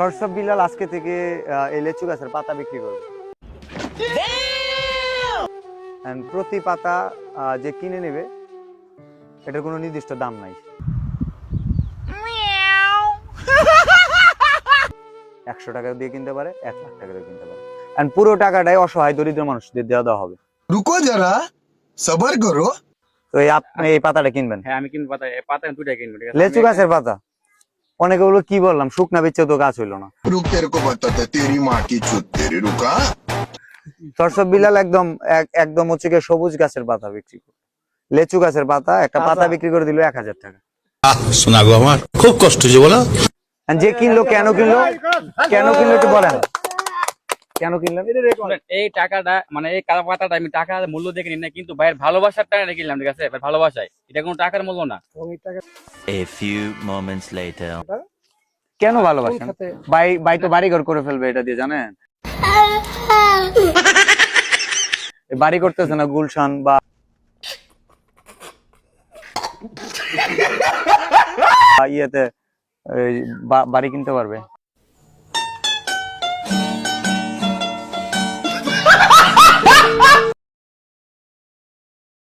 সরসব বিলাল আজকে থেকে এই লেচু গাছের পাতা বিক্রি করবে। প্রতি পাতা যে কিনে নেবে এটার কোনো নির্দিষ্ট দাম নাই। 100 টাকা দিয়ে কিনতে পারে, 1 লাখ টাকা দিয়ে কিনতে পারে। পুরো টাকাটাই অসহায় দরিদ্র মানুষদের দেওয়া হবে। রুকো যারা, সবার করো। তো আপনি এই পাতাটা কিনবেন? হ্যাঁ আমি কিনবো, পাতা দুইটা কিনবো, ঠিক আছে? লেচু গাছের পাতা অনেকে বললো কি বললাম, শুকনা বেচে তো গাছ হইলো না। रुक तेरे को बताते तेरी माँ की चुत तेरी रुका। সরসব বিলাল একদম হচ্ছে গিয়ে সবুজ গাছের পাতা বিক্রি করে, লেচু গাছের পাতা একটা পাতা বিক্রি করে দিল 1000 টাকা। শোনা গো আমার খুব কষ্ট হচ্ছে বলো। যে কিনলো কেন কিনলো একটু বলেন, কেন কিনলেন? এই টাকাটা মানে এই কালো পাতাটা আমি টাকা মূল্য দেখে নিই না, কিন্তু ভাইয়ের ভালোবাসার টাকা কিনলাম, ঠিক আছে? ভাই ভালোবাসায় এটা কোনো টাকার মূল্য না। A few moments later. কেন ভালোবাসেন? ভাই তো বাড়ি ঘর করে ফেলবে এটা দিয়ে, জানেন? বাড়ি করতেছে না গুলশান বা ইয়েতে বাড়ি কিনতে পারবে।